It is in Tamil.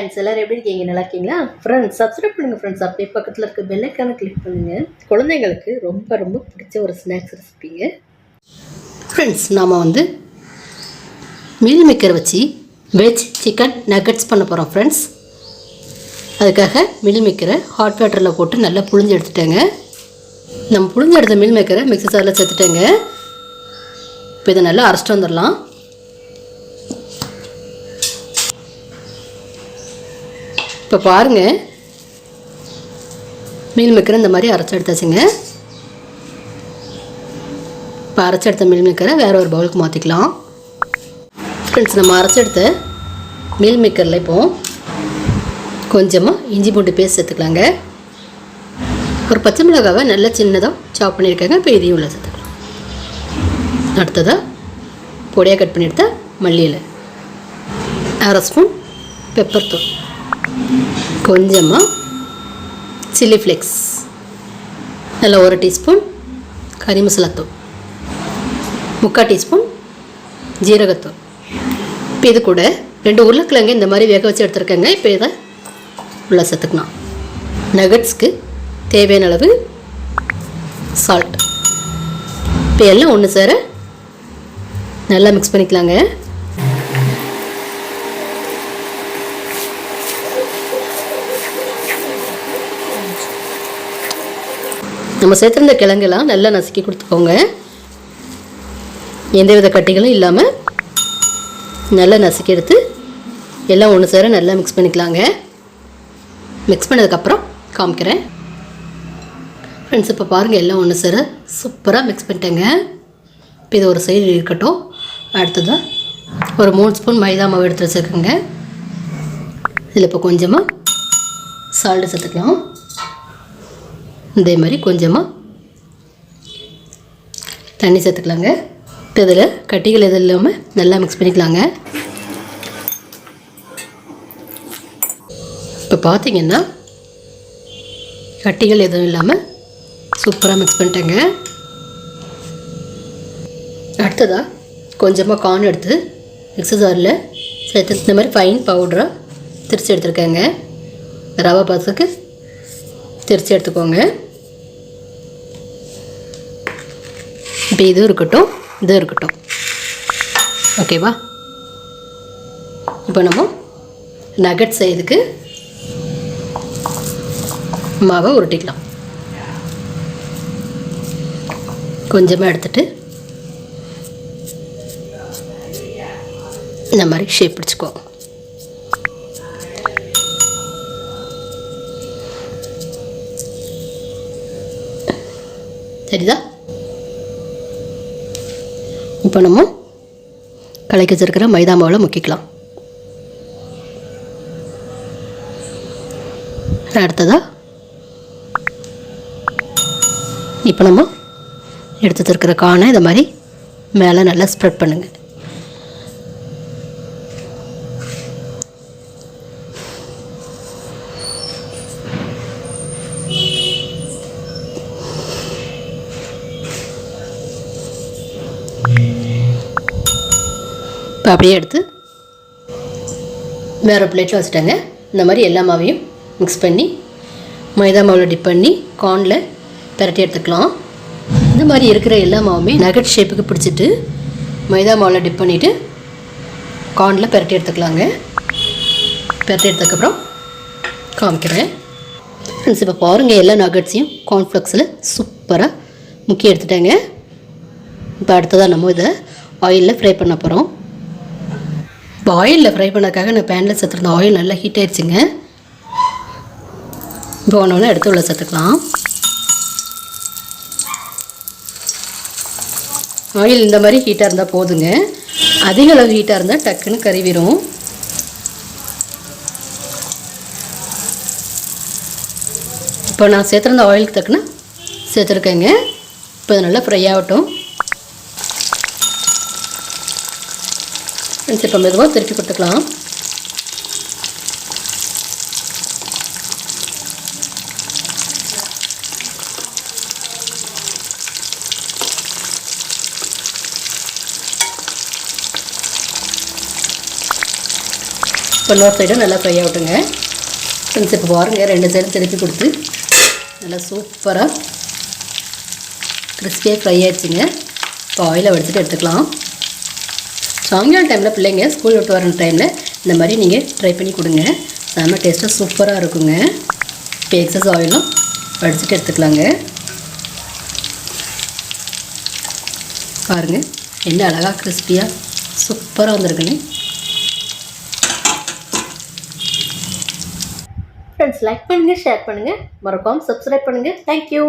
ஃப்ரெண்ட்ஸ் எல்லாரும் எப்படி இருக்கீங்க? நல்லா இருக்கீங்களா? ஃப்ரெண்ட்ஸ் சப்ஸ்கிரைப் பண்ணுங்கள் ஃப்ரெண்ட்ஸ். அப்படியே பக்கத்தில் இருக்க பெல் ஐக்கானை கிளிக் பண்ணுங்கள். குழந்தைங்களுக்கு ரொம்ப ரொம்ப பிடிச்ச ஒரு ஸ்நாக்ஸ் ரெசிபிங்க ஃப்ரெண்ட்ஸ். நாம் மீல் மேக்கர் வச்சு வெஜ் சிக்கன் நக்கட்ஸ் பண்ண போகிறோம் ஃப்ரெண்ட்ஸ். அதுக்காக மீல் மேக்கரை ஹாட் வாட்டரில் போட்டு நல்லா புழிஞ்சு எடுத்துட்டேங்க. நம்ம புழிஞ்சு எடுத்த மீல் மேக்கரை மிக்ஸி ஜாரில் சேர்த்துட்டேங்க. இப்போ இதை நல்லா அரைச்சிட்டு வந்துடலாம். இப்போ பாருங்கள், மீல் மேக்கரை இந்த மாதிரி அரைச்சி எடுத்தாச்சுங்க. இப்போ அரைச்சி எடுத்த மீல் மேக்கரை வேறு ஒரு பவுலுக்கு மாற்றிக்கலாம் ஃப்ரெண்ட்ஸ். நம்ம அரைச்சி எடுத்த மீல் மேக்கரில் இப்போது கொஞ்சமாக இஞ்சி பூண்டு பேஸ்ட் சேர்த்துக்கலாங்க. ஒரு பச்சை மிளகாவை நல்லா சின்னதாக சாப் பண்ணியிருக்காங்க. இப்போ இதையும் உள்ள சேர்த்துக்கலாம். அடுத்ததாக பொடியாக கட் பண்ணி எடுத்த மல்லி இலை, அரை ஸ்பூன் பெப்பர் தூள், கொஞ்சமாக சில்லி ஃப்ளேக்ஸ், நல்லா 1 டீஸ்பூன் கறி மசாலாத்தூள், 3/4 டீஸ்பூன் ஜீரகத்தூள். இப்போ இது கூட 2 உருளைக்கிழங்கு இந்த மாதிரி வேக வச்சு எடுத்துருக்கேங்க. இப்போ இதை உள்ள சேர்த்துக்கலாம். நகட்ஸ்க்கு தேவையான அளவு சால்ட். இப்போ எல்லாம் ஒன்று சேர நல்லா மிக்ஸ் பண்ணிக்கலாங்க. நம்ம சேர்த்துருந்த கிழங்கெல்லாம் நல்லா நசுக்கி கொடுத்துக்கோங்க. எந்தவித கட்டிகளும் இல்லாமல் நல்லா நசுக்கி எடுத்து எல்லாம் ஒன்று சேர நல்லா மிக்ஸ் பண்ணிக்கலாங்க. மிக்ஸ் பண்ணதுக்கப்புறம் காமிக்கிறேன் ஃப்ரெண்ட்ஸ். இப்போ பாருங்கள், எல்லாம் ஒன்று சேர சூப்பராக மிக்ஸ் பண்ணிட்டேங்க. இப்போ இது ஒரு சைடு இருக்கட்டும். அடுத்ததாக ஒரு 3 ஸ்பூன் மைதா மாவு எடுத்து வச்சுருக்கேங்க. இதில் இப்போ கொஞ்சமாக சால்ட்டு சேர்த்துக்கலாம். இதே மாதிரி கொஞ்சமாக தண்ணி சேர்த்துக்கலாங்க. இப்போ இதில் கட்டிகள் எதுவும் இல்லாமல் நல்லா மிக்ஸ் பண்ணிக்கலாங்க. இப்போ பார்த்திங்கன்னா கட்டிகள் எதுவும் இல்லாமல் சூப்பராக மிக்ஸ் பண்ணிட்டேங்க. அடுத்ததாக கொஞ்சமாக கார்ன் எடுத்து மிக்ஸி ஜாரில் சேர்த்து இந்த மாதிரி ஃபைன் பவுடராக திரித்து எடுத்துருக்கேங்க. ரவை பாத்துக்கு திரித்து எடுத்துக்கோங்க. இப்போ இதுவும் இருக்கட்டும், இதுவும் இருக்கட்டும், ஓகேவா? இப்போ நம்ம நகட் செய்யறதுக்கு மாவை உருட்டிக்கலாம். கொஞ்சமாக எடுத்துட்டு இந்த மாதிரி ஷேப் பிடிச்சிக்கோ. சரிதா? இப்போ நம்ம கலக்கி வச்சிருக்கிற மைதா மாவில் முக்கிக்கலாம். அடுத்ததாக இப்போ நம்ம எடுத்து வச்சிருக்கிற கார்னை இதை மாதிரி மேலே நல்லா ஸ்ப்ரெட் பண்ணுங்கள். இப்போ அப்படியே எடுத்து வேறு பிளேட்டில் வச்சுட்டாங்க. இந்த மாதிரி எல்லா மாவையும் மிக்ஸ் பண்ணி மைதா மாவில் டிப் பண்ணி கார்னில் பிரட்டி எடுத்துக்கலாம். இந்த மாதிரி இருக்கிற எல்லா மாவுமே நகட் ஷேப்புக்கு பிடிச்சிட்டு மைதா மாவில் டிப் பண்ணிவிட்டு கார்னில் பிரட்டி எடுத்துக்கலாங்க. பிரட்டி எடுத்ததுக்கப்புறம் காமிக்கிறேன் ஃப்ரெண்ட்ஸ். இப்போ பாருங்கள், எல்லா நகட்ஸையும் கார்ன்ஃப்ளெக்ஸில் சூப்பராக முக்கி எடுத்துட்டேங்க. இப்போ அடுத்ததாக நம்ம இதை ஆயிலில் ஃப்ரை பண்ண போகிறோம். இப்போ ஆயிலில் ஃப்ரை பண்ணதுக்காக நான் பேனில் சேர்த்துருந்த ஆயில் நல்லா ஹீட் ஆகிடுச்சுங்க. இப்போ ஒன்று எடுத்து உள்ள சேர்த்துக்கலாம். ஆயில் இந்த மாதிரி ஹீட்டாக இருந்தால் போதுங்க. அதிக அளவு ஹீட்டாக இருந்தால் டக்குன்னு கறிவிடும். இப்போ நான் சேர்த்துருந்த ஆயிலுக்கு தக்குன்னு சேர்த்துருக்கேங்க. இப்போ இது நல்லா ஃப்ரை ஆகட்டும். இப்போ மெதுவாக திருப்பி கொடுத்துக்கலாம். இன்னொரு சைடும் நல்லா ஃப்ரை ஆகட்டுங்க. ஃப்ரெண்ட்ஸ் இப்போ பாருங்கள், 2 சைடும் திருப்பி கொடுத்து நல்லா சூப்பராக கிறிஸ்பியாக ஃப்ரை ஆகிடுச்சிங்க. இப்போ ஆயிலை வடிச்சிட்டு எடுத்துக்கலாம். சாயங்காலம் டைமில் பிள்ளைங்க ஸ்கூல் விட்டு வர டைமில் இந்த மாதிரி நீங்கள் ட்ரை பண்ணி கொடுங்க. செம்ம டேஸ்ட்டாக சூப்பராக இருக்குங்க. இப்போ எக்ஸஸ் ஆயிலும் வடிச்சிட்டு எடுத்துக்கலாங்க. பாருங்கள் என்ன அழகாக கிறிஸ்பியாக சூப்பராக வந்திருக்குங்க. ஃப்ரெண்ட்ஸ் லைக் பண்ணுங்கள், ஷேர் பண்ணுங்கள், மறக்காமல் சப்ஸ்கிரைப் பண்ணுங்கள். தேங்க்யூ.